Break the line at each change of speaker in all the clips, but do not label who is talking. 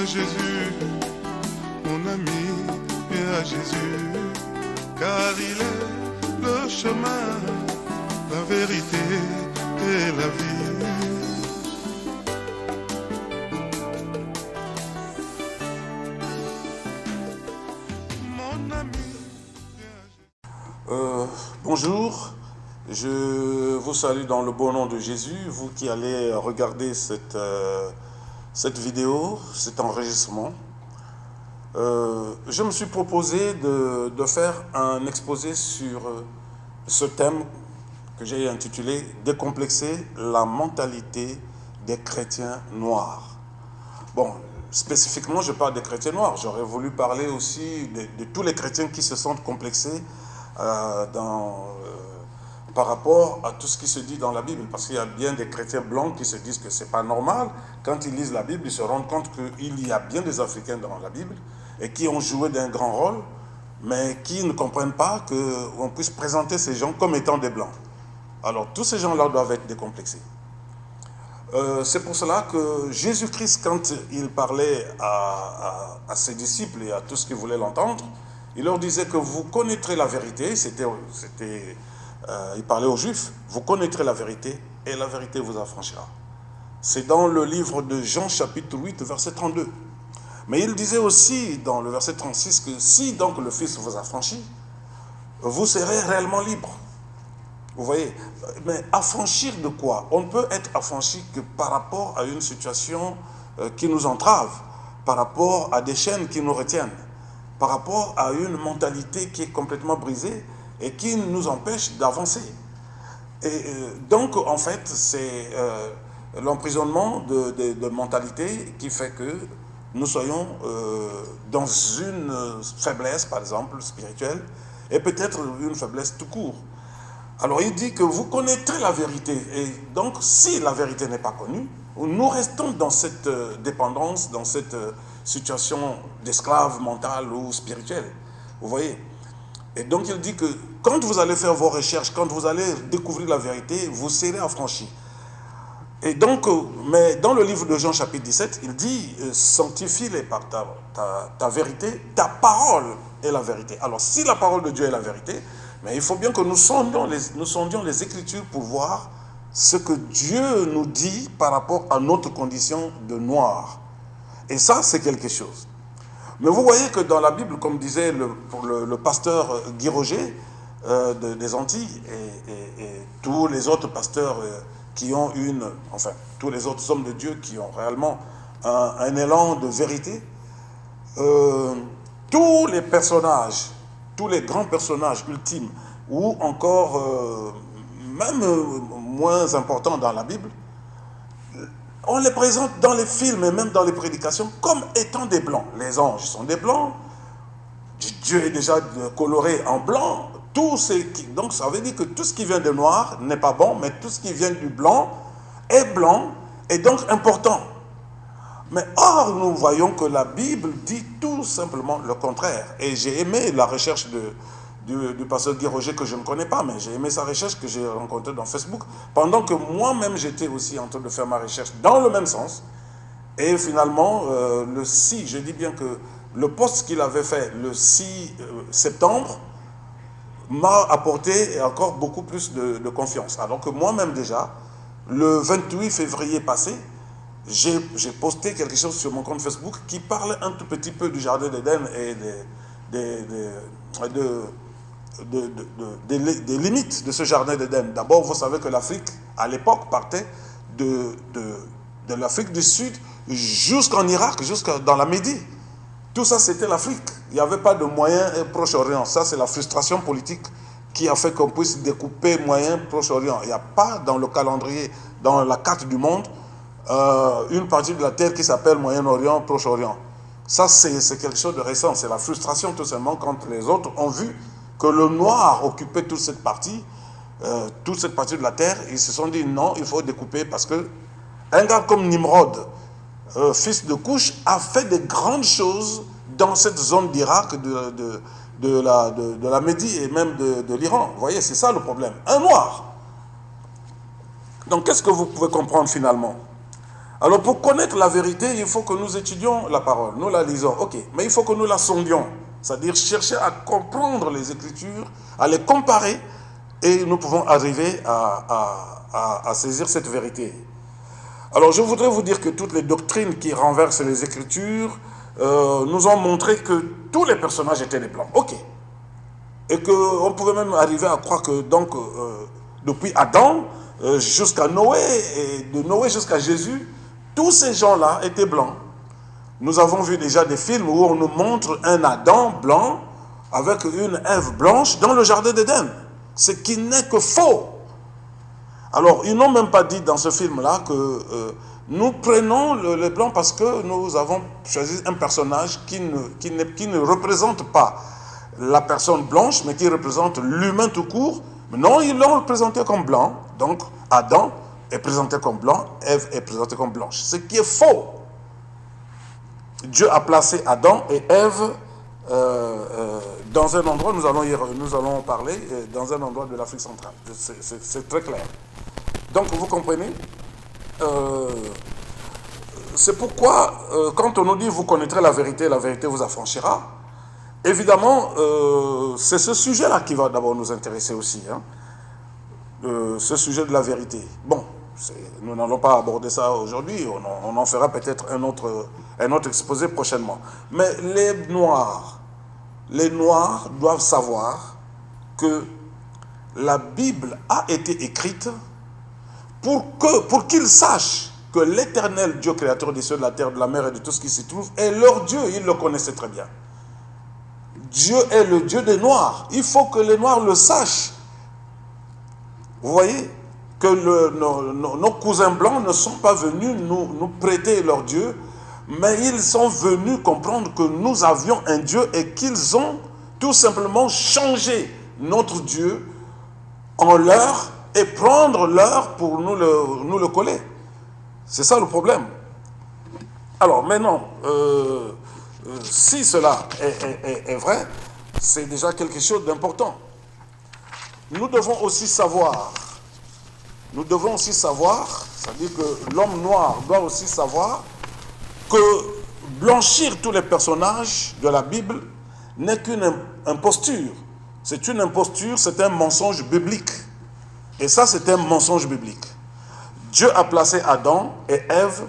à Jésus, mon ami, viens à Jésus, car il est le chemin, la vérité et la vie. Mon ami, viens à Jésus.
Bonjour, je vous salue dans le beau nom de Jésus, vous qui allez regarder cette vidéo, cet enregistrement. Je me suis proposé de faire un exposé sur ce thème que j'ai intitulé « Décomplexer la mentalité des chrétiens noirs ». Bon, spécifiquement, je parle des chrétiens noirs. J'aurais voulu parler aussi de tous les chrétiens qui se sentent complexés par rapport à tout ce qui se dit dans la Bible. Parce qu'il y a bien des chrétiens blancs qui se disent que ce n'est pas normal. Quand ils lisent la Bible, ils se rendent compte qu'il y a bien des Africains dans la Bible et qui ont joué d'un grand rôle, mais qui ne comprennent pas qu'on puisse présenter ces gens comme étant des blancs. Alors, tous ces gens-là doivent être décomplexés. C'est pour cela que Jésus-Christ, quand il parlait à ses disciples et à tous qui voulaient l'entendre, il leur disait que vous connaîtrez la vérité, il parlait aux Juifs, vous connaîtrez la vérité et la vérité vous affranchira. C'est dans le livre de Jean chapitre 8, verset 32. Mais il disait aussi dans le verset 36 que si donc le Fils vous affranchit, vous serez réellement libre. Vous voyez, mais affranchir de quoi? On ne peut être affranchi que par rapport à une situation qui nous entrave, par rapport à des chaînes qui nous retiennent, par rapport à une mentalité qui est complètement brisée et qui nous empêche d'avancer. Et donc, en fait, c'est l'emprisonnement de mentalité qui fait que nous soyons dans une faiblesse, par exemple, spirituelle, et peut-être une faiblesse tout court. Alors, il dit que vous connaîtrez la vérité. Et donc, si la vérité n'est pas connue, nous restons dans cette dépendance, dans cette situation d'esclave mental ou spirituel. Vous voyez? Et donc, il dit que quand vous allez faire vos recherches, quand vous allez découvrir la vérité, vous serez affranchis. Et donc, mais dans le livre de Jean chapitre 17, il dit « Sanctifie-les par ta vérité, ta parole est la vérité ». Alors, si la parole de Dieu est la vérité, mais il faut bien que nous sondions les Écritures pour voir ce que Dieu nous dit par rapport à notre condition de noir. Et ça, c'est quelque chose. Mais vous voyez que dans la Bible, comme disait le pasteur Guy Roger des Antilles et tous les autres pasteurs qui ont tous les autres hommes de Dieu qui ont réellement un élan de vérité, tous les personnages, tous les grands personnages ultimes, ou encore même moins importants dans la Bible, on les présente dans les films et même dans les prédications comme étant des blancs. Les anges sont des blancs, Dieu est déjà coloré en blanc, donc ça veut dire que tout ce qui vient de noir n'est pas bon, mais tout ce qui vient du blanc est donc important. Mais or, nous voyons que la Bible dit tout simplement le contraire. Et j'ai aimé la recherche du pasteur Guy Roger, que je ne connais pas, mais j'ai aimé sa recherche que j'ai rencontrée dans Facebook, pendant que moi-même j'étais aussi en train de faire ma recherche dans le même sens. Et finalement, je dis bien que le post qu'il avait fait le 6 septembre m'a apporté encore beaucoup plus de confiance. Alors que moi-même déjà, le 28 février passé, j'ai posté quelque chose sur mon compte Facebook qui parlait un tout petit peu du Jardin d'Éden et des limites de ce Jardin d'Éden. D'abord, vous savez que l'Afrique, à l'époque, partait de l'Afrique du Sud jusqu'en Irak, jusqu'à dans la Médie. Tout ça, c'était l'Afrique. Il n'y avait pas de moyens Proche-Orient. Ça, c'est la frustration politique qui a fait qu'on puisse découper moyens Proche-Orient. Il n'y a pas dans le calendrier, dans la carte du monde, une partie de la terre qui s'appelle Moyen-Orient, Proche-Orient. Ça, c'est quelque chose de récent. C'est la frustration, tout simplement, quand les autres ont vu que le noir occupait toute cette partie de la terre. Ils se sont dit, non, il faut découper parce que un gars comme Nimrod, fils de Couch, a fait de grandes choses dans cette zone d'Irak, de la Médie et même de l'Iran. Vous voyez, c'est ça le problème. Un noir. Donc, qu'est-ce que vous pouvez comprendre finalement? Alors pour connaître la vérité, il faut que nous étudions la parole, nous la lisons, ok, mais il faut que nous la sondions, c'est-à-dire chercher à comprendre les Écritures, à les comparer, et nous pouvons arriver à saisir cette vérité. Alors je voudrais vous dire que toutes les doctrines qui renversent les Écritures nous ont montré que tous les personnages étaient des blancs, ok, et qu'on pouvait même arriver à croire que donc depuis Adam jusqu'à Noé, et de Noé jusqu'à Jésus, tous ces gens-là étaient blancs. Nous avons vu déjà des films où on nous montre un Adam blanc avec une Ève blanche dans le jardin d'Éden, ce qui n'est que faux. Alors, ils n'ont même pas dit dans ce film-là que nous prenons les blancs parce que nous avons choisi un personnage qui ne représente pas la personne blanche, mais qui représente l'humain tout court. Mais non, ils l'ont représenté comme blanc. Donc, Adam est présenté comme blanc, Ève est présentée comme blanche. Ce qui est faux. Dieu a placé Adam et Ève dans un endroit, nous allons parler, dans un endroit de l'Afrique centrale. C'est très clair. Donc, vous comprenez, c'est pourquoi, quand on nous dit « vous connaîtrez la vérité vous affranchira », évidemment, c'est ce sujet-là qui va d'abord nous intéresser aussi, hein, ce sujet de la vérité. Bon, nous n'allons pas aborder ça aujourd'hui, on en fera peut-être un autre exposé prochainement. Mais les Noirs doivent savoir que la Bible a été écrite pour qu'ils sachent que l'Éternel Dieu créateur des cieux, de la terre, de la mer et de tout ce qui s'y trouve est leur Dieu. Ils le connaissaient très bien. Dieu est le Dieu des Noirs. Il faut que les Noirs le sachent. Vous voyez que nos cousins blancs ne sont pas venus nous prêter leur Dieu, mais ils sont venus comprendre que nous avions un Dieu et qu'ils ont tout simplement changé notre Dieu en leur et prendre leur pour nous le coller. C'est ça le problème. Alors maintenant, si cela est vrai, c'est déjà quelque chose d'important. Nous devons aussi savoir, c'est-à-dire que l'homme noir doit aussi savoir que blanchir tous les personnages de la Bible n'est qu'une imposture. C'est une imposture, c'est un mensonge biblique. Et ça, c'est un mensonge biblique. Dieu a placé Adam et Ève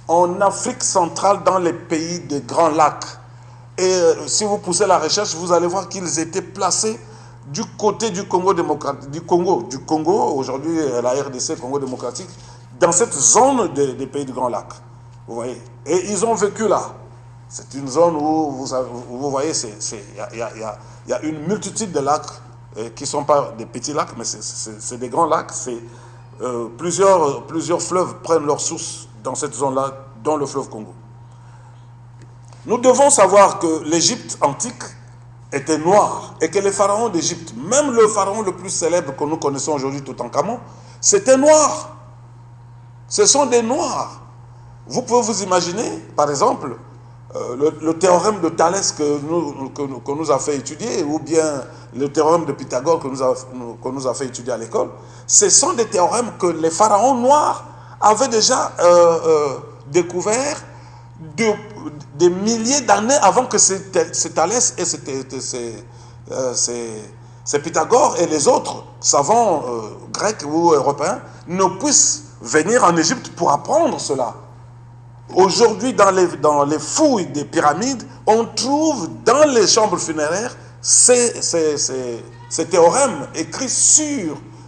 en Afrique centrale, dans les pays des Grands Lacs. Et si vous poussez la recherche, vous allez voir qu'ils étaient placés du côté du Congo démocratique, du Congo, aujourd'hui la RDC, Congo démocratique, dans cette zone des pays des Grands Lacs. Vous voyez. Et ils ont vécu là. C'est une zone où vous voyez, il y a une multitude de lacs qui ne sont pas des petits lacs, mais c'est des grands lacs. Plusieurs fleuves prennent leur source dans cette zone-là, dans le fleuve Congo. Nous devons savoir que l'Égypte antique était noire et que les pharaons d'Égypte, même le pharaon le plus célèbre que nous connaissons aujourd'hui, Toutankhamon, c'était noir. Ce sont des noirs. Vous pouvez vous imaginer, par exemple, le théorème de Thalès que nous a fait étudier, ou bien le théorème de Pythagore que nous a fait étudier à l'école. Ce sont des théorèmes que les pharaons noirs avaient déjà découvert des milliers d'années avant que c'est Thalès et c'est Pythagore et les autres savants grecs ou européens ne puissent venir en Égypte pour apprendre cela. Aujourd'hui, dans les fouilles des pyramides, on trouve dans les chambres funéraires ces théorèmes écrits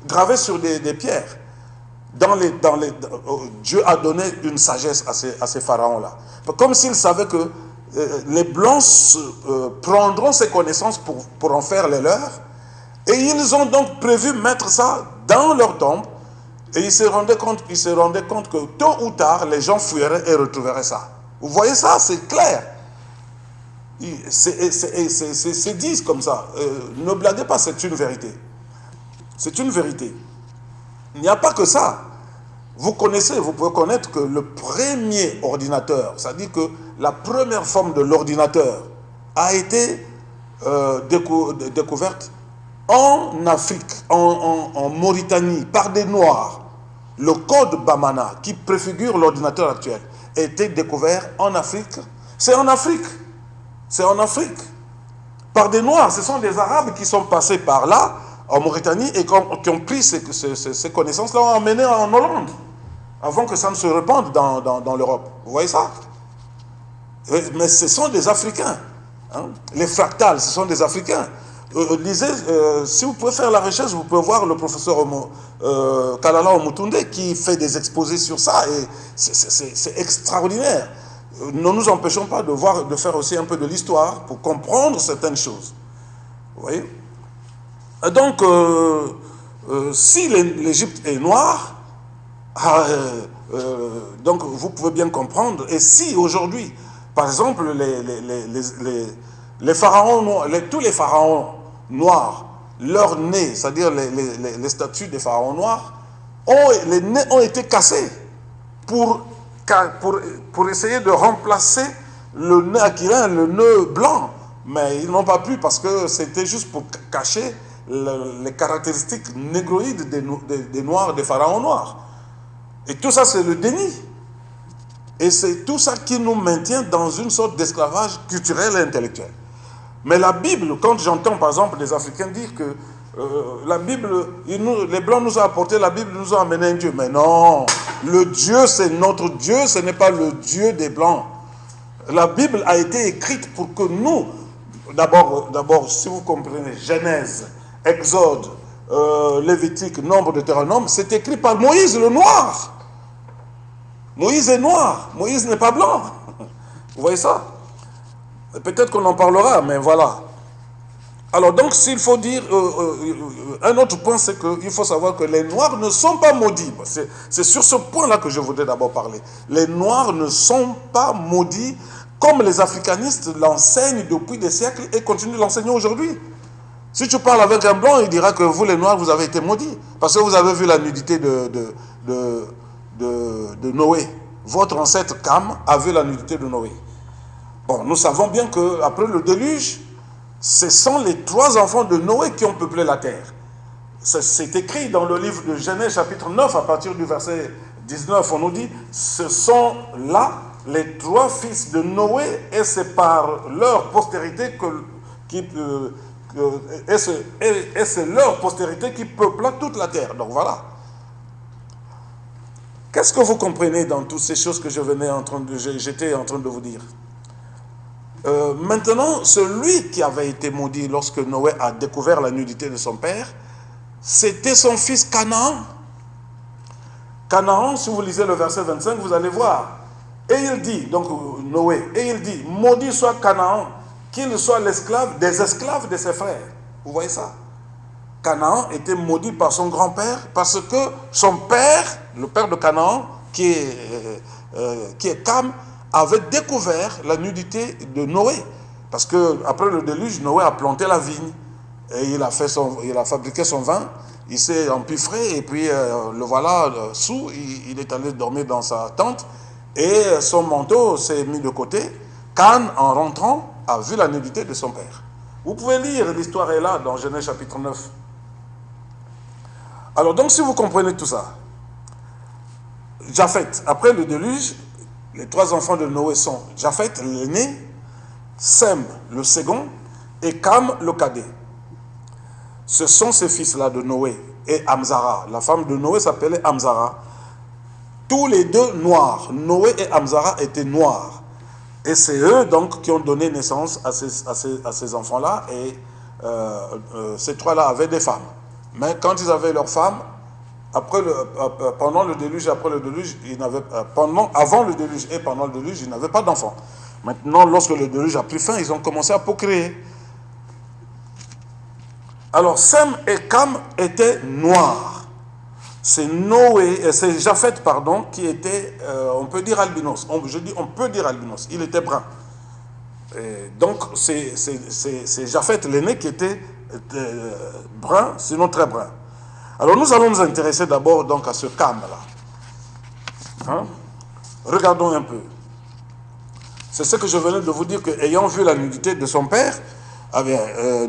gravés sur des pierres. Dieu a donné une sagesse à ces pharaons-là. Comme s'ils savaient que les Blancs prendront ces connaissances pour en faire les leurs. Et ils ont donc prévu mettre ça dans leur tombe. Et ils se rendaient compte que tôt ou tard, les gens fuiraient et retrouveraient ça. Vous voyez ça, c'est clair. C'est dit comme ça. Ne blaguez pas, c'est une vérité. C'est une vérité. Il n'y a pas que ça. Vous pouvez connaître que le premier ordinateur, c'est-à-dire que la première forme de l'ordinateur a été découverte en Afrique, en Mauritanie, par des Noirs. le code Bamana, qui préfigure l'ordinateur actuel, a été découvert en Afrique. C'est en Afrique. C'est en Afrique. Par des Noirs. Ce sont des Arabes qui sont passés par là, en Mauritanie, et qui ont pris ces connaissances-là, ont emmené en Hollande, avant que ça ne se répande dans l'Europe. Vous voyez ça? Mais ce sont des Africains. Hein? Les fractales, ce sont des Africains. Lisez, si vous pouvez faire la recherche, vous pouvez voir le professeur Kalala Omutunde qui fait des exposés sur ça, et c'est extraordinaire. Ne nous empêchons pas de faire aussi un peu de l'histoire pour comprendre certaines choses. Vous voyez? Et donc, si l'Égypte est noire, donc vous pouvez bien comprendre. Et si aujourd'hui, par exemple, les pharaons noirs, tous les pharaons noirs, leur nez, c'est-à-dire les statues des pharaons noirs, les nez ont été cassés pour essayer de remplacer le nœud aquilin, le nœud blanc. Mais ils n'ont pas pu parce que c'était juste pour cacher les caractéristiques négroïdes des noirs, des pharaons noirs. Et tout ça, c'est le déni. Et c'est tout ça qui nous maintient dans une sorte d'esclavage culturel et intellectuel. Mais la Bible, quand j'entends par exemple des Africains dire que la Bible, les Blancs nous ont apporté la Bible, nous ont amené un Dieu. Mais non, le Dieu, c'est notre Dieu, ce n'est pas le Dieu des Blancs. La Bible a été écrite pour que nous, d'abord, si vous comprenez, Genèse, Exode, Lévitique, Nombre, Deutéronome, c'est écrit par Moïse, le noir. Moïse est noir, Moïse n'est pas blanc. Vous voyez ça? Peut-être qu'on en parlera, mais voilà. Alors donc, s'il faut dire, un autre point, c'est qu'il faut savoir que les Noirs ne sont pas maudits. C'est sur ce point-là que je voudrais d'abord parler. Les Noirs ne sont pas maudits comme les africanistes l'enseignent depuis des siècles et continuent de l'enseigner aujourd'hui. Si tu parles avec un blanc, il dira que vous, les Noirs, vous avez été maudits. Parce que vous avez vu la nudité de Noé. Votre ancêtre Cam a vu la nudité de Noé. Bon, nous savons bien qu'après le déluge, ce sont les 3 enfants de Noé qui ont peuplé la terre. C'est écrit dans le livre de Genèse chapitre 9, à partir du verset 19, on nous dit, ce sont là les 3 fils de Noé, et c'est par leur postérité c'est leur postérité qui peupla toute la terre. Donc voilà. Qu'est-ce que vous comprenez dans toutes ces choses que j'étais en train de vous dire? Maintenant, celui qui avait été maudit lorsque Noé a découvert la nudité de son père, c'était son fils Canaan. Canaan, si vous lisez le verset 25, vous allez voir. Et il dit, donc Noé, et il dit, maudit soit Canaan, qu'il soit l'esclave des esclaves de ses frères. Vous voyez ça? Canaan était maudit par son grand-père parce que son père, le père de Canaan, qui est Cam, avait découvert la nudité de Noé. Parce qu'après le déluge, Noé a planté la vigne. Et il a fabriqué son vin, il s'est empiffré, et puis le voilà sous, il est allé dormir dans sa tente, et son manteau s'est mis de côté. Can, en rentrant, a vu la nudité de son père. Vous pouvez lire, l'histoire est là, dans Genèse chapitre 9. Alors donc, si vous comprenez tout ça, Japheth, après le déluge, les 3 enfants de Noé sont Japheth, l'aîné, Sem, le second, et Cam, le cadet. Ce sont ces fils-là de Noé et Amzara. La femme de Noé s'appelait Amzara. Tous les 2 noirs. Noé et Amzara étaient noirs. Et c'est eux donc qui ont donné naissance à ces enfants-là. Et ces 3-là avaient des femmes. Mais quand ils avaient leurs femmes, pendant le déluge et après le déluge, avant le déluge et pendant le déluge, ils n'avaient pas d'enfants. Maintenant, lorsque le déluge a pris fin, ils ont commencé à procréer. Alors, Sem et Cam étaient noirs. C'est Japheth, qui était, on peut dire albinos. On peut dire albinos. Il était brun. Et donc, c'est Japheth, l'aîné, qui était brun, sinon très brun. Alors, nous allons nous intéresser d'abord donc à ce Cam-là. Hein? Regardons un peu. C'est ce que je venais de vous dire, qu'ayant vu la nudité de son père,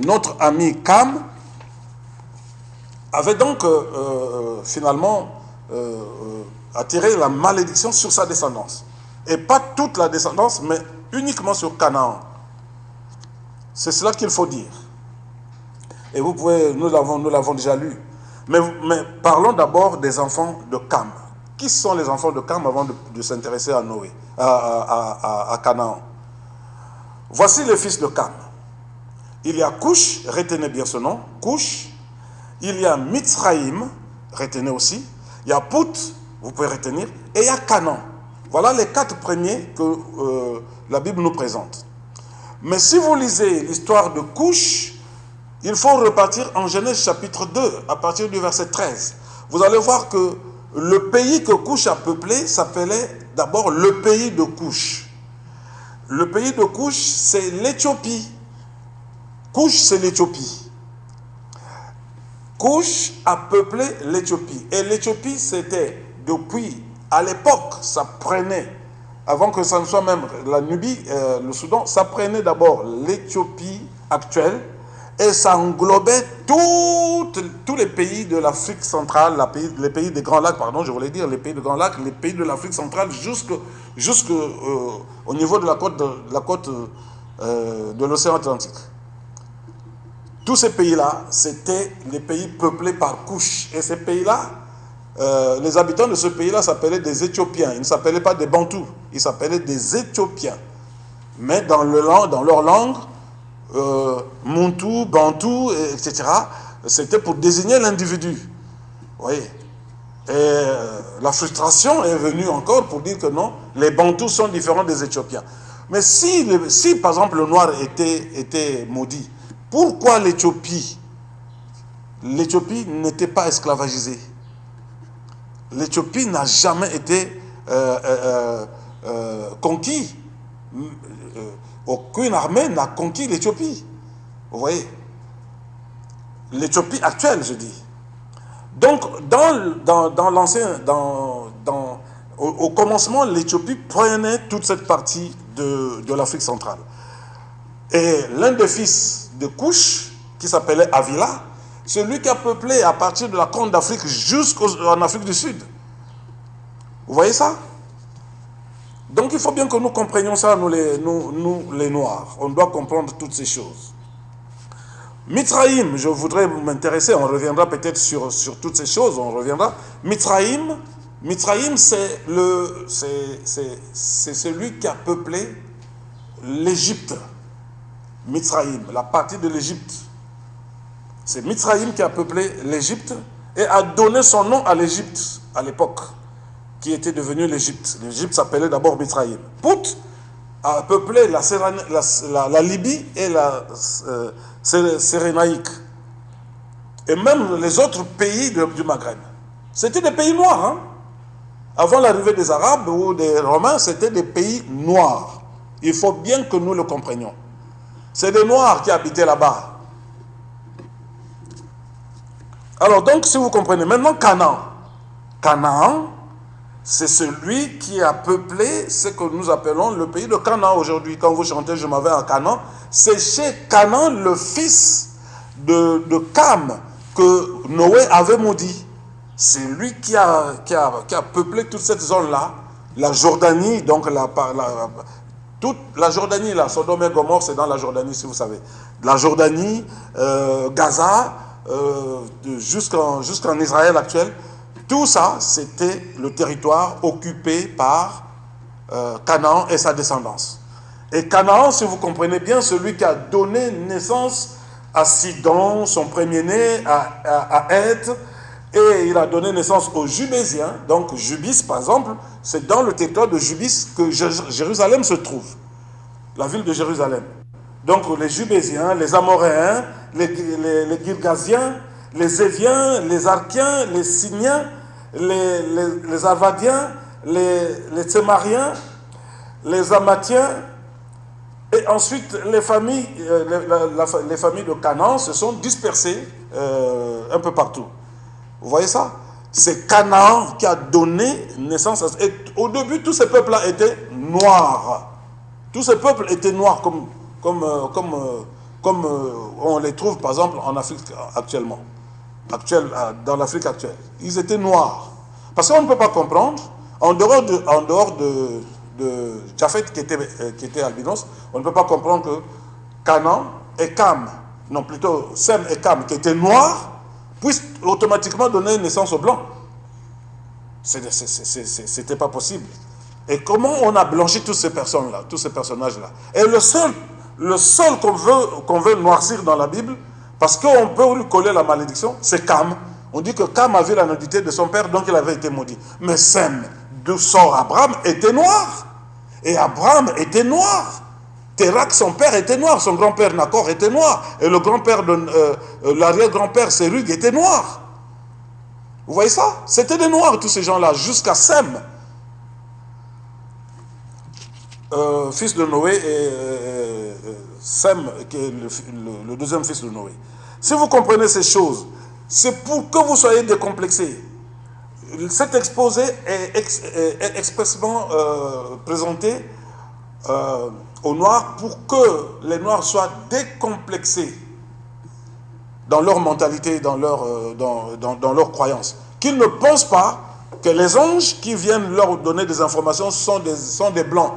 notre ami Cam avait donc finalement attirer la malédiction sur sa descendance. Et pas toute la descendance, mais uniquement sur Canaan. C'est cela qu'il faut dire. Et vous pouvez, nous l'avons déjà lu. Mais parlons d'abord des enfants de Cam. Qui sont les enfants de Cam avant de s'intéresser à Noé, à Canaan? Voici les fils de Cam. Il y a Cush, retenez bien ce nom, Cush. Il y a Mitzraïm, retenez aussi. Il y a Pout, vous pouvez retenir. Et il y a Canaan. Voilà les 4 premiers que la Bible nous présente. Mais si vous lisez l'histoire de Cush, il faut repartir en Genèse chapitre 2, à partir du verset 13. Vous allez voir que le pays que Cush a peuplé s'appelait d'abord le pays de Cush. Le pays de Cush, c'est l'Éthiopie. Cush, c'est l'Éthiopie. Cush a peuplé l'Éthiopie. Et l'Éthiopie, c'était depuis, à l'époque, ça prenait, avant que ça ne soit même la Nubie, le Soudan, ça prenait d'abord l'Éthiopie actuelle et ça englobait tous les pays de l'Afrique centrale, les pays des Grands Lacs, pardon, je voulais dire les pays des Grands Lacs, les pays de l'Afrique centrale jusqu'au niveau de la côte de l'océan Atlantique. Tous ces pays-là, c'était les pays peuplés par Cush. Et ces pays-là, les habitants de ce pays-là s'appelaient des Éthiopiens. Ils ne s'appelaient pas des Bantous, ils s'appelaient des Éthiopiens. Mais dans leur langue, Muntu, Bantou, etc., c'était pour désigner l'individu. Vous voyez. Et la frustration est venue encore pour dire que non, les Bantous sont différents des Éthiopiens. Mais si par exemple, le noir était maudit, pourquoi l'Éthiopie n'était pas esclavagisée? L'Éthiopie n'a jamais été conquis. Aucune armée n'a conquis l'Éthiopie. Vous voyez? L'Éthiopie actuelle, je dis. Donc, dans l'ancien, au commencement, l'Éthiopie prenait toute cette partie de l'Afrique centrale. Et l'un des fils de Cush, qui s'appelait Avila, celui qui a peuplé à partir de la Corne d'Afrique jusqu'en Afrique du Sud. Vous voyez ça? Donc il faut bien que nous comprenions ça, nous les Noirs. On doit comprendre toutes ces choses. Mitzraïm, je voudrais m'intéresser, on reviendra peut-être sur toutes ces choses, on reviendra. Mitzraïm, c'est celui qui a peuplé l'Égypte. Mitzraïm, la partie de l'Égypte. C'est Mitzraïm qui a peuplé l'Égypte et a donné son nom à l'Égypte à l'époque, qui était devenue l'Égypte. L'Égypte s'appelait d'abord Mitzraïm. Pout a peuplé la Libye et la Cyrénaïque. Et même les autres pays du Maghreb. C'était des pays noirs. Hein? Avant l'arrivée des Arabes ou des Romains, c'était des pays noirs. Il faut bien que nous le comprenions. C'est des Noirs qui habitaient là-bas. Alors donc, si vous comprenez, maintenant Canaan. Canaan, c'est celui qui a peuplé ce que nous appelons le pays de Canaan aujourd'hui. Quand vous chantez « Je m'en vais à Canaan », c'est chez Canaan, le fils de Cam, que Noé avait maudit. C'est lui qui a peuplé toute cette zone-là. La Jordanie, donc toute la Jordanie, là, Sodome et Gomorrhe, c'est dans la Jordanie, si vous savez. La Jordanie, Gaza, jusqu'en Israël actuel, tout ça, c'était le territoire occupé par Canaan et sa descendance. Et Canaan, si vous comprenez bien, celui qui a donné naissance à Sidon, son premier-né, à Heth, et il a donné naissance aux Jubésiens. Donc Jubis, par exemple, c'est dans le territoire de Jubis que Jérusalem se trouve, la ville de Jérusalem. Donc les Jubésiens, les Amoréens, les Girgasiens, les Éviens, les Arkiens, les Siniens, les Arvadiens, les Tsémariens, les Amatiens, et ensuite les familles de Canaan se sont dispersées un peu partout. Vous voyez ça? C'est Canaan qui a donné naissance à... Et au début, tous ces peuples-là étaient noirs. Tous ces peuples étaient noirs comme on les trouve par exemple en Afrique actuellement. Dans l'Afrique actuelle. Ils étaient noirs. Parce qu'on ne peut pas comprendre, en dehors de Japheth qui était albinos, on ne peut pas comprendre que Canaan et Cam, non plutôt Sem et Cam qui étaient noirs, puissent automatiquement donner naissance aux blancs. C'était pas possible. Et comment on a blanchi toutes ces personnes-là, tous ces personnages-là? Et le seul qu'on veut noircir dans la Bible, parce qu'on peut lui coller la malédiction, c'est Cam. On dit que Cam a vu la nudité de son père, donc il avait été maudit. Mais Sem, d'où sort Abraham, était noir. Et Abraham était noir. Térak, son père, était noir. Son grand-père Nacor était noir. Et le grand-père l'arrière-grand-père Sérug était noir. Vous voyez ça? C'était des noirs, tous ces gens-là, jusqu'à Sem, fils de Noé, et Sem, qui est le deuxième fils de Noé. Si vous comprenez ces choses, c'est pour que vous soyez décomplexés. Cet exposé est expressément présenté aux Noirs pour que les Noirs soient décomplexés dans leur mentalité, dans leur croyance. Qu'ils ne pensent pas que les anges qui viennent leur donner des informations sont des blancs.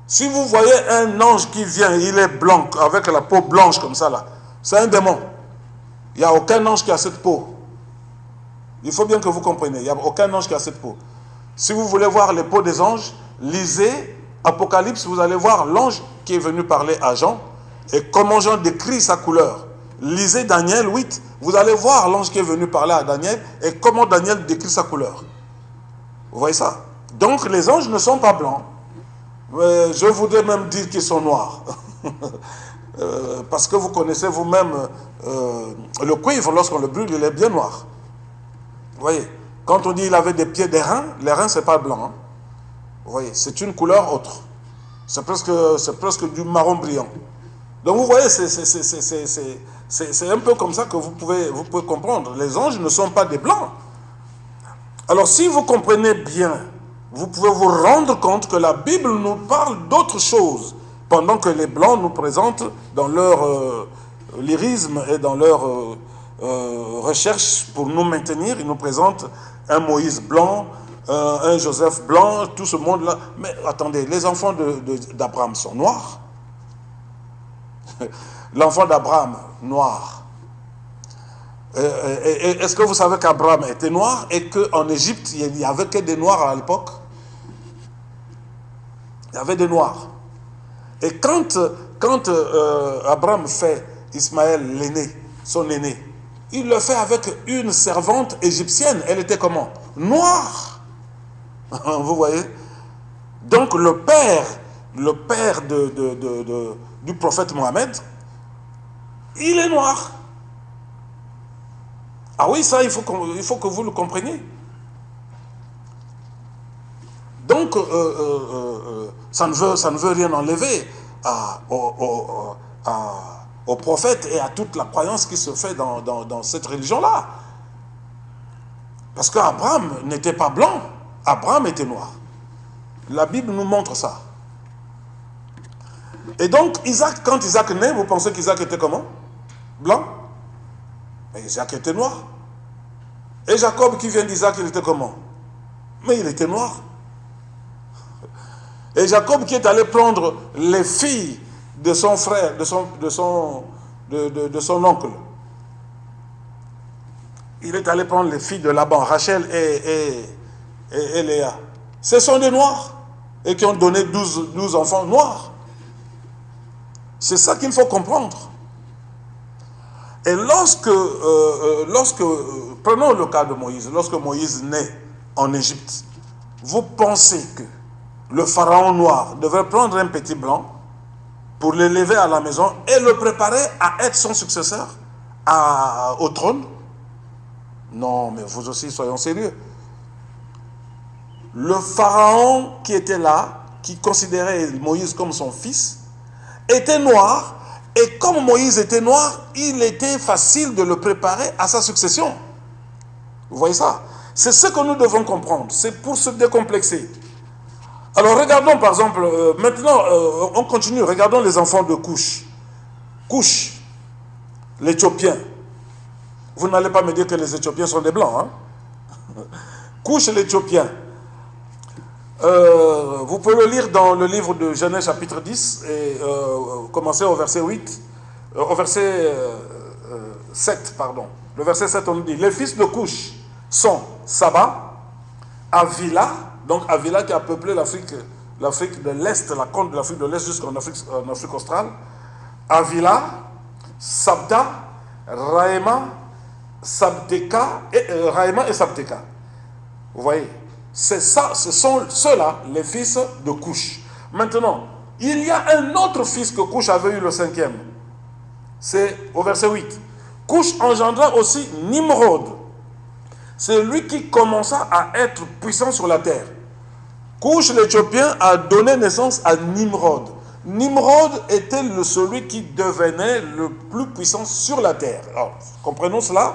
Si vous voyez un ange qui vient, il est blanc, avec la peau blanche comme ça là, c'est un démon. Il n'y a aucun ange qui a cette peau. Il faut bien que vous compreniez, il n'y a aucun ange qui a cette peau. Si vous voulez voir les peaux des anges, lisez Apocalypse, vous allez voir l'ange qui est venu parler à Jean et comment Jean décrit sa couleur. Lisez Daniel 8, vous allez voir l'ange qui est venu parler à Daniel et comment Daniel décrit sa couleur. Vous voyez ça? Donc les anges ne sont pas blancs. Je voudrais même dire qu'ils sont noirs. Parce que vous connaissez vous-même le cuivre, lorsqu'on le brûle, il est bien noir. Vous voyez, quand on dit qu'il avait des pieds, des reins, les reins, c'est pas blanc. Hein? Vous voyez, c'est une couleur autre. C'est presque du marron brillant. Donc vous voyez, c'est un peu comme ça que vous pouvez comprendre. Les anges ne sont pas des blancs. Alors si vous comprenez bien, vous pouvez vous rendre compte que la Bible nous parle d'autre chose, pendant que les blancs nous présentent dans leur lyrisme et dans leur recherche pour nous maintenir, ils nous présentent un Moïse blanc, un Joseph blanc, tout ce monde-là. Mais attendez, les enfants d'Abraham sont noirs. L'enfant d'Abraham, noir. Est-ce que vous savez qu'Abraham était noir et qu'en Égypte, il n'y avait que des noirs à l'époque? Il y avait des noirs. Et quand Abraham fait Ismaël l'aîné, son aîné, il le fait avec une servante égyptienne. Elle était comment? Noire. Vous voyez? Donc le père du prophète Mohammed, il est noir. Ah oui, ça, il faut que vous le compreniez. Donc, ça ne veut rien enlever au prophète et à toute la croyance qui se fait dans cette religion-là. Parce qu'Abraham n'était pas blanc, Abraham était noir. La Bible nous montre ça. Et donc, Isaac, quand Isaac naît, vous pensez qu'Isaac était comment? Blanc? Mais Isaac était noir. Et Jacob qui vient d'Isaac, il était comment? Mais il était noir. Et Jacob qui est allé prendre les filles de son frère, de son oncle. Il est allé prendre les filles de Laban, Rachel et Léa. Ce sont des noirs. Et qui ont donné 12 enfants noirs. C'est ça qu'il faut comprendre. Et prenons le cas de Moïse, lorsque Moïse naît en Égypte, vous pensez que le pharaon noir devrait prendre un petit blanc pour l'élever à la maison et le préparer à être son successeur au trône? Non, mais vous aussi, soyons sérieux. Le pharaon qui était là, qui considérait Moïse comme son fils, était noir. Et comme Moïse était noir, il était facile de le préparer à sa succession. Vous voyez ça? C'est ce que nous devons comprendre. C'est pour se décomplexer. Alors regardons par exemple, maintenant on continue, regardons les enfants de Couche. Couche, l'Éthiopien. Vous n'allez pas me dire que les Éthiopiens sont des blancs. Hein? Couche l'Éthiopien. Vous pouvez le lire dans le livre de Genèse chapitre 10 et commencer au verset 8, au verset 7, pardon. Le verset 7, on nous dit, les fils de Couche sont Saba, Avila, donc Avila qui a peuplé l'Afrique de l'Est, la côte de l'Afrique de l'Est jusqu'en Afrique australe, Avila, Sabda, Raïma, Sabteka, Raïma et Sabteka. Vous voyez, ce sont ceux-là, les fils de Couche. Maintenant, il y a un autre fils que Couche avait eu, le cinquième. C'est au verset 8. Couche engendra aussi Nimrod. C'est lui qui commença à être puissant sur la terre. Couche l'Éthiopien a donné naissance à Nimrod. Nimrod était celui qui devenait le plus puissant sur la terre. Alors, comprenons cela.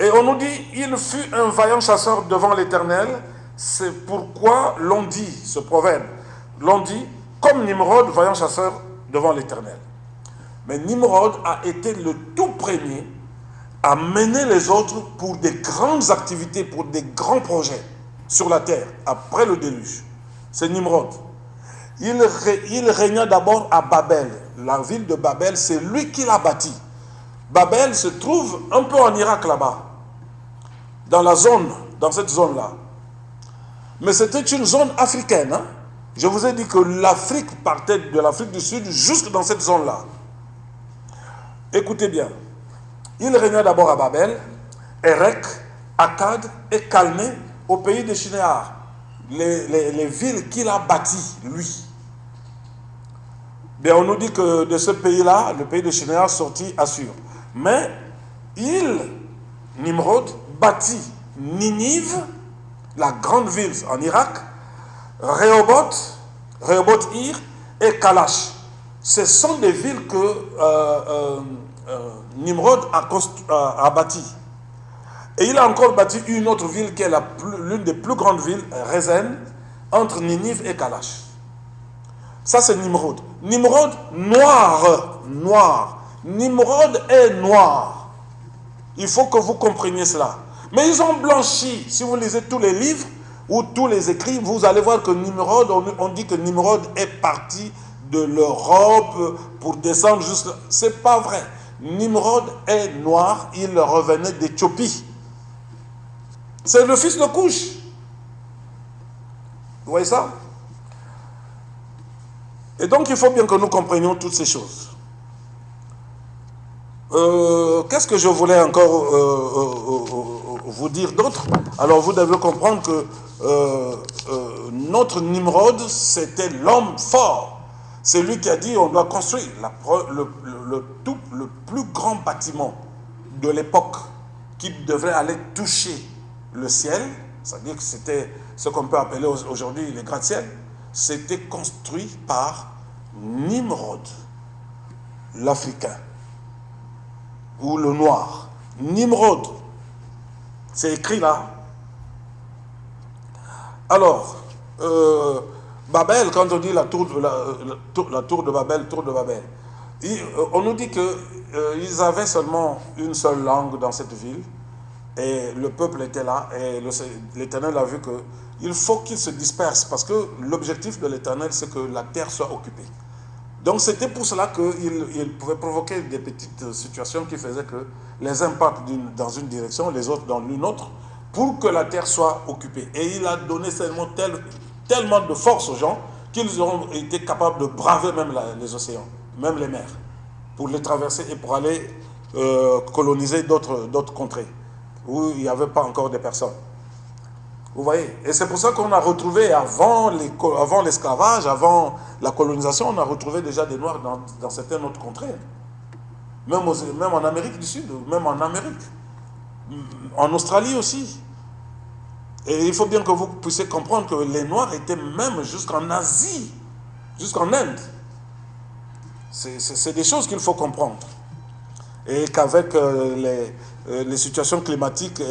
Et on nous dit, il fut un vaillant chasseur devant l'Éternel. C'est pourquoi l'on dit, ce proverbe, l'on dit, comme Nimrod, vaillant chasseur devant l'Éternel. Mais Nimrod a été le tout premier à mener les autres pour des grandes activités, pour des grands projets sur la terre, après le déluge. C'est Nimrod. Il régna d'abord à Babel. La ville de Babel, c'est lui qui l'a bâtie. Babel se trouve un peu en Irak là-bas, dans cette zone-là. Mais c'était une zone africaine. Hein? Je vous ai dit que l'Afrique partait de l'Afrique du Sud jusque dans cette zone-là. Écoutez bien. Il régna d'abord à Babel, Erech, Akkad et Calné, au pays de Shinéar. Les villes qu'il a bâties, lui. Bien, on nous dit que de ce pays-là, le pays de Shinéar sortit Assur. Mais Nimrod, bâtit Ninive, la grande ville en Irak, Rehoboth-Ir et Kalash. Ce sont des villes que Nimrod a bâties. Et il a encore bâti une autre ville qui est l'une des plus grandes villes, Rézen, entre Ninive et Kalash. Ça, c'est Nimrod. Nimrod, noir. Nimrod est noir. Il faut que vous compreniez cela. Mais ils ont blanchi. Si vous lisez tous les livres ou tous les écrits, vous allez voir que Nimrod, on dit que Nimrod est parti de l'Europe pour descendre jusqu'à... C'est pas vrai. Nimrod est noir. Il revenait d'Éthiopie. C'est le fils de Couche. Vous voyez ça? Et donc, il faut bien que nous comprenions toutes ces choses. Qu'est-ce que je voulais encore vous dire d'autre? Alors, vous devez comprendre que notre Nimrod, c'était l'homme fort. C'est lui qui a dit on doit construire le plus grand bâtiment de l'époque qui devrait aller toucher le ciel, c'est-à-dire que c'était ce qu'on peut appeler aujourd'hui les gratte-ciel, c'était construit par Nimrod, l'Africain, ou le Noir. Nimrod, c'est écrit là. Alors, Babel, quand on dit la tour de Babel, on nous dit qu'ils avaient seulement une seule langue dans cette ville, et le peuple était là, et l'Éternel a vu qu'il faut qu'ils se dispersent, parce que l'objectif de l'Éternel, c'est que la terre soit occupée. Donc c'était pour cela qu'il pouvait provoquer des petites situations qui faisaient que les uns partent dans une direction, les autres dans une autre, pour que la terre soit occupée. Et il a donné tellement de force aux gens qu'ils ont été capables de braver même les océans, même les mers, pour les traverser et pour aller coloniser d'autres contrées où il n'y avait pas encore de personnes. Vous voyez? Et c'est pour ça qu'on a retrouvé, avant l'esclavage, avant la colonisation, on a retrouvé déjà des Noirs dans certaines autres contrées. Même en Amérique du Sud, même en Amérique. En Australie aussi. Et il faut bien que vous puissiez comprendre que les Noirs étaient même jusqu'en Asie, jusqu'en Inde. C'est des choses qu'il faut comprendre. Et qu'avec les situations climatiques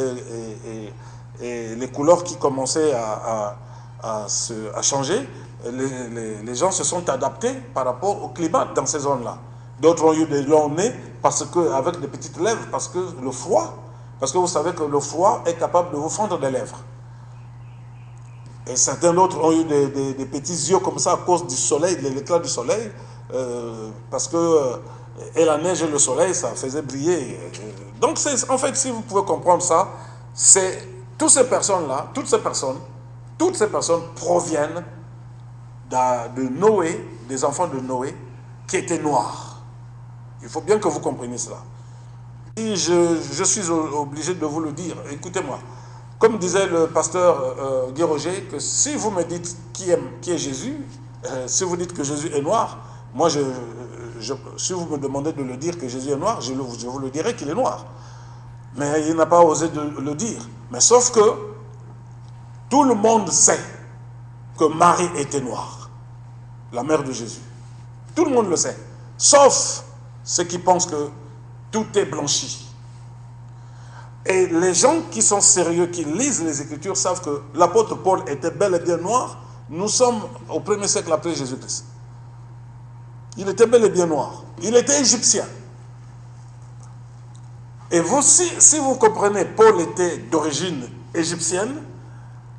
et les couleurs qui commençaient à changer, les gens se sont adaptés par rapport au climat dans ces zones-là. D'autres ont eu des longs nez avec des petites lèvres, parce que le froid Parce que vous savez que le froid est capable de vous fendre des lèvres. Et certains d'autres ont eu des petits yeux comme ça à cause du soleil, de l'éclat du soleil, parce que et la neige et le soleil, ça faisait briller. Donc, en fait, si vous pouvez comprendre ça, c'est toutes ces personnes-là, toutes ces personnes proviennent de Noé, des enfants de Noé, qui étaient noirs. Il faut bien que vous compreniez cela. Si je suis obligé de vous le dire, écoutez-moi. Comme disait le pasteur Guy Roger, que si vous me dites qui est Jésus, si vous dites que Jésus est noir, moi, si vous me demandez de le dire que Jésus est noir, je vous le dirai qu'il est noir. Mais il n'a pas osé de le dire. Mais sauf que tout le monde sait que Marie était noire, la mère de Jésus. Tout le monde le sait. Sauf ceux qui pensent que tout est blanchi. Et les gens qui sont sérieux, qui lisent les Écritures, savent que l'apôtre Paul était bel et bien noir. Nous sommes au 1er siècle après Jésus-Christ. Il était bel et bien noir. Il était égyptien. Et vous, si vous comprenez, Paul était d'origine égyptienne.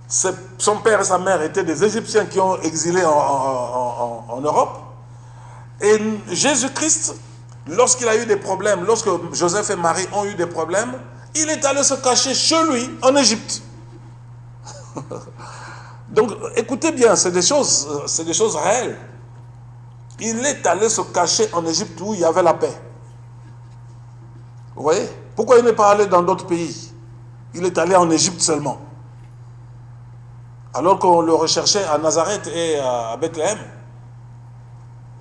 Son père et sa mère étaient des Égyptiens qui ont exilé en Europe. Et Jésus-Christ, lorsqu'il a eu des problèmes, lorsque Joseph et Marie ont eu des problèmes, il est allé se cacher chez lui en Égypte. Donc, écoutez bien, c'est des choses réelles. Il est allé se cacher en Égypte où il y avait la paix. Vous voyez? Pourquoi il n'est pas allé dans d'autres pays? Il est allé en Égypte seulement. Alors qu'on le recherchait à Nazareth et à Bethléem.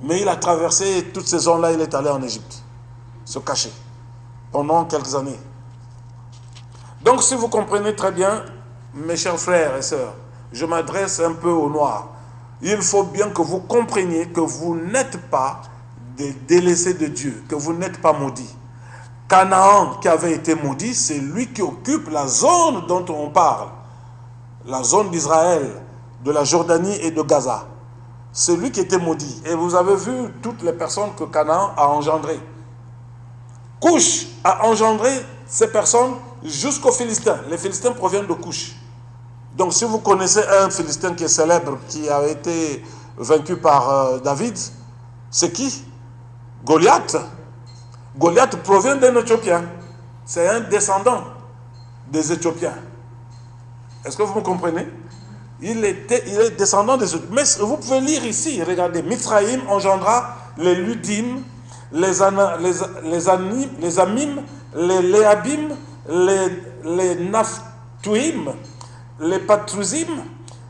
Mais il a traversé toutes ces zones-là, il est allé en Égypte, se cacher, pendant quelques années. Donc si vous comprenez très bien, mes chers frères et sœurs, je m'adresse un peu aux Noirs. Il faut bien que vous compreniez que vous n'êtes pas des délaissés de Dieu, que vous n'êtes pas maudits. Canaan qui avait été maudit, c'est lui qui occupe la zone dont on parle. La zone d'Israël, de la Jordanie et de Gaza. C'est lui qui était maudit. Et vous avez vu toutes les personnes que Canaan a engendrées. Couche a engendré ces personnes jusqu'aux Philistins. Les Philistins proviennent de Couche. Donc si vous connaissez un Philistin qui est célèbre, qui a été vaincu par David, c'est qui? Goliath. Goliath provient d'un Éthiopien. C'est un descendant des Éthiopiens. Est-ce que vous me comprenez? Il est descendant des autres. Mais vous pouvez lire ici, regardez, Mithraïm engendra les Ludim, les Amim, les Léabim, les Naphtuim, les Patruzim,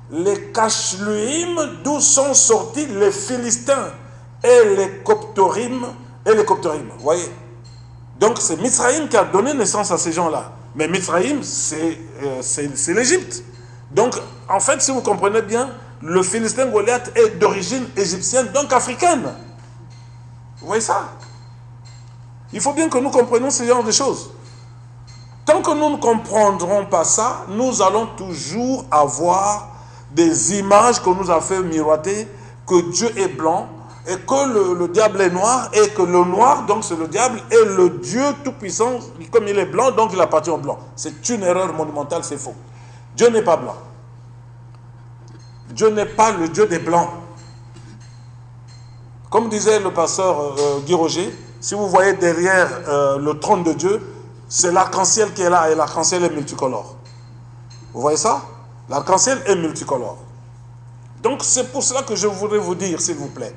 les Kashluim, d'où sont sortis les Philistins et les Coptorim. Vous voyez? Donc c'est Mithraïm qui a donné naissance à ces gens-là. Mais Mithraïm, c'est l'Égypte. Donc, en fait, si vous comprenez bien, le Philistin Goliath est d'origine égyptienne, donc africaine. Vous voyez ça? Il faut bien que nous comprenions ce genre de choses. Tant que nous ne comprendrons pas ça, nous allons toujours avoir des images qu'on nous a fait miroiter, que Dieu est blanc, et que le diable est noir, et que le noir, donc c'est le diable, et le Dieu tout-puissant, comme il est blanc, donc il appartient au blanc. C'est une erreur monumentale, c'est faux. Dieu n'est pas blanc. Dieu n'est pas le Dieu des blancs. Comme disait le pasteur Guy Roger, si vous voyez derrière le trône de Dieu, c'est l'arc-en-ciel qui est là, et l'arc-en-ciel est multicolore. Vous voyez ça? L'arc-en-ciel est multicolore. Donc c'est pour cela que je voudrais vous dire, s'il vous plaît,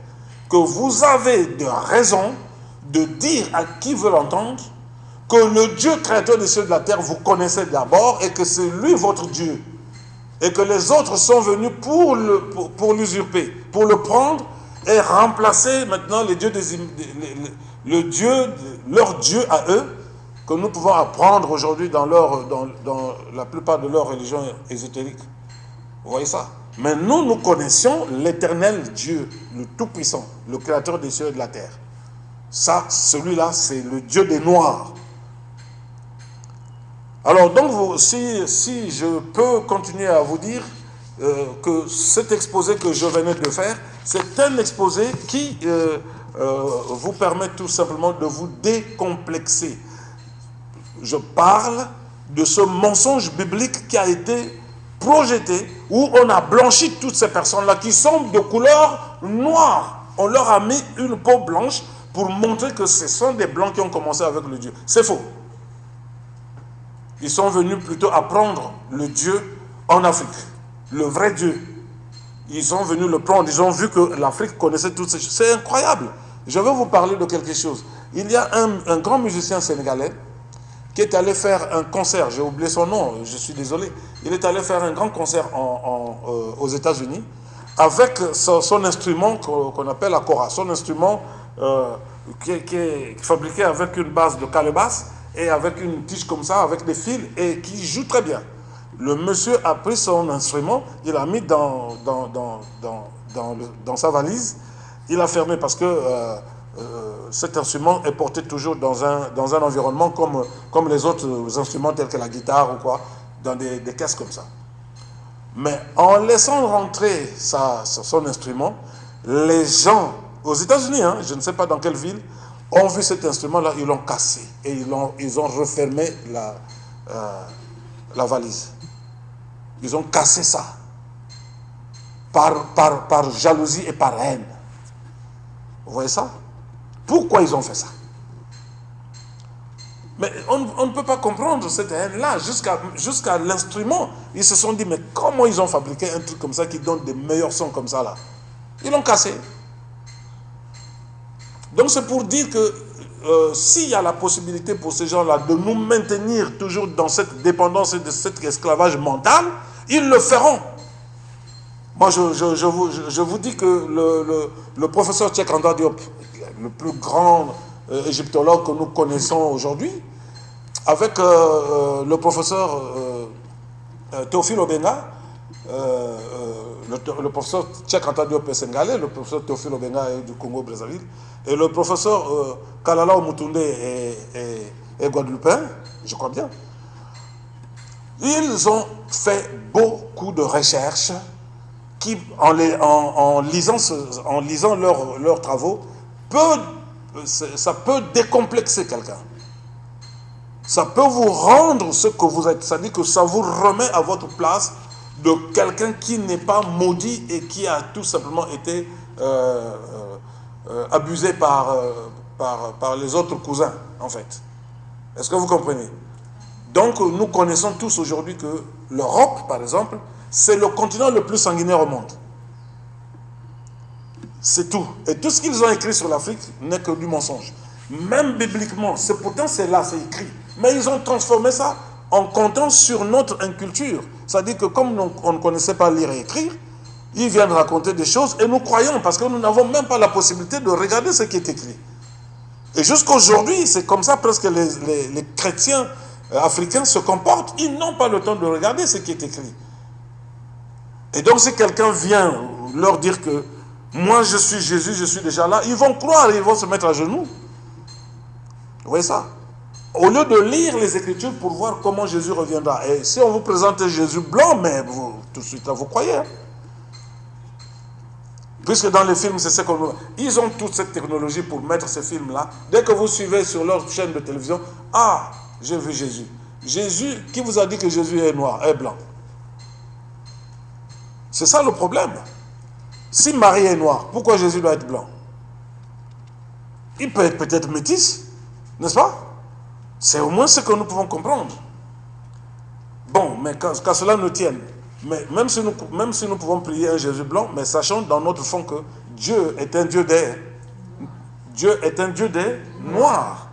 que vous avez de raisons de dire à qui veut l'entendre que le Dieu créateur des cieux et de la terre, vous connaissez d'abord, et que c'est lui votre Dieu. Et que les autres sont venus pour l'usurper, pour le prendre et remplacer maintenant les dieux leur Dieu à eux, que nous pouvons apprendre aujourd'hui dans la plupart de leurs religions ésotériques. Vous voyez ça? Mais nous connaissions l'éternel Dieu, le Tout-Puissant, le Créateur des cieux et de la terre. Ça, celui-là, c'est le Dieu des Noirs. Alors, donc, si je peux continuer à vous dire que cet exposé que je venais de faire, c'est un exposé qui vous permet tout simplement de vous décomplexer. Je parle de ce mensonge biblique qui a été projeté, où on a blanchi toutes ces personnes-là qui sont de couleur noire. On leur a mis une peau blanche pour montrer que ce sont des blancs qui ont commencé avec le Dieu. C'est faux. Ils sont venus plutôt apprendre le Dieu en Afrique, le vrai Dieu. Ils sont venus le prendre, ils ont vu que l'Afrique connaissait toutes ces choses. C'est incroyable. Je vais vous parler de quelque chose. Il y a un grand musicien sénégalais qui est allé faire un concert, j'ai oublié son nom, je suis désolé. Il est allé faire un grand concert aux États-Unis avec son instrument qu'on appelle la kora, son instrument qui est fabriqué avec une base de calebasse et avec une tige comme ça, avec des fils, et qui joue très bien. Le monsieur a pris son instrument, il l'a mis dans sa valise, il a fermé parce que cet instrument est porté toujours dans un environnement comme les autres instruments tels que la guitare ou quoi, dans des caisses comme ça. Mais en laissant rentrer son instrument, les gens aux États-Unis, hein, je ne sais pas dans quelle ville, ont vu cet instrument-là, ils l'ont cassé et ils ont refermé la valise. Ils ont cassé ça par jalousie et par haine. Vous voyez ça? Pourquoi ils ont fait ça? Mais on ne peut pas comprendre cette haine-là jusqu'à l'instrument. Ils se sont dit, mais comment ils ont fabriqué un truc comme ça qui donne des meilleurs sons comme ça là? Ils l'ont cassé. Donc c'est pour dire que s'il y a la possibilité pour ces gens-là de nous maintenir toujours dans cette dépendance et de cet esclavage mental, ils le feront. Moi, je vous dis que le professeur Cheikh Anta Diop, le plus grand égyptologue que nous connaissons aujourd'hui, avec le professeur Théophile Obenga, le professeur Cheikh Anta Diop est sénégalais, le professeur Théophile Obenga est du Congo-Brazzaville, et le professeur Kalala Omutunde est guadeloupéen, je crois bien. Ils ont fait beaucoup de recherches qui, en lisant leurs travaux, ça peut décomplexer quelqu'un. Ça peut vous rendre ce que vous êtes. C'est-à-dire que ça vous remet à votre place de quelqu'un qui n'est pas maudit et qui a tout simplement été abusé par les autres cousins, en fait. Est-ce que vous comprenez? Donc, nous connaissons tous aujourd'hui que l'Europe, par exemple, c'est le continent le plus sanguinaire au monde. C'est tout. Et tout ce qu'ils ont écrit sur l'Afrique n'est que du mensonge. Même bibliquement, pourtant c'est là, c'est écrit. Mais ils ont transformé ça en comptant sur notre inculture. C'est-à-dire que comme on ne connaissait pas lire et écrire, ils viennent raconter des choses et nous croyons parce que nous n'avons même pas la possibilité de regarder ce qui est écrit. Et jusqu'aujourd'hui, c'est comme ça presque les chrétiens africains se comportent. Ils n'ont pas le temps de regarder ce qui est écrit. Et donc si quelqu'un vient leur dire que moi je suis Jésus, je suis déjà là, ils vont croire, ils vont se mettre à genoux. Vous voyez ça? Au lieu de lire les Écritures pour voir comment Jésus reviendra. Et si on vous présente Jésus blanc, mais vous, tout de suite là, vous croyez. Hein? Puisque dans les films, c'est ce qu'on voit. Ils ont toute cette technologie pour mettre ces films-là. Dès que vous suivez sur leur chaîne de télévision, ah, j'ai vu Jésus. Jésus, qui vous a dit que Jésus est noir, est blanc? C'est ça le problème. Si Marie est noire, pourquoi Jésus doit être blanc? Il peut être peut-être métis, n'est-ce pas? C'est au moins ce que nous pouvons comprendre. Bon, mais qu'à cela nous tienne. Mais même si nous pouvons prier un Jésus blanc, mais sachons dans notre fond que Dieu est un Dieu des noirs.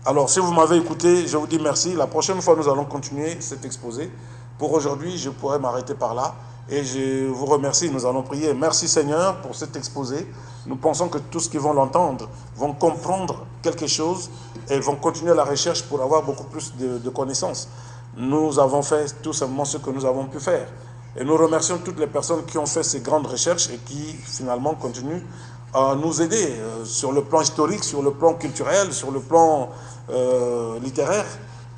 Alors, si vous m'avez écouté, je vous dis merci. La prochaine fois, nous allons continuer cet exposé. Pour aujourd'hui, je pourrais m'arrêter par là. Et je vous remercie, nous allons prier. Merci Seigneur pour cet exposé. Nous pensons que tous qui vont l'entendre vont comprendre quelque chose et vont continuer la recherche pour avoir beaucoup plus de connaissances. Nous avons fait tout simplement ce que nous avons pu faire. Et nous remercions toutes les personnes qui ont fait ces grandes recherches et qui finalement continuent à nous aider sur le plan historique, sur le plan culturel, sur le plan littéraire.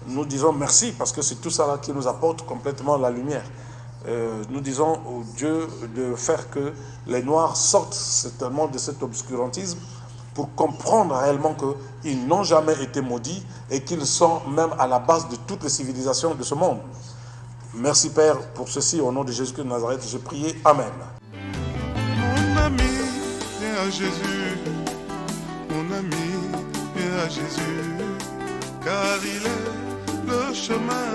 Nous disons merci parce que c'est tout ça là qui nous apporte complètement la lumière. Nous disons au Dieu de faire que les Noirs sortent certainement de cet obscurantisme pour comprendre réellement qu'ils n'ont jamais été maudits et qu'ils sont même à la base de toutes les civilisations de ce monde. Merci Père pour ceci, au nom de Jésus-Christ de Nazareth, j'ai prié. Amen.
Mon ami, viens à Jésus. Mon ami, viens à Jésus. Car il est le chemin,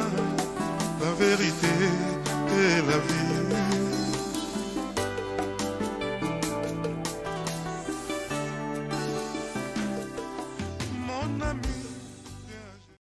la vérité et la vie.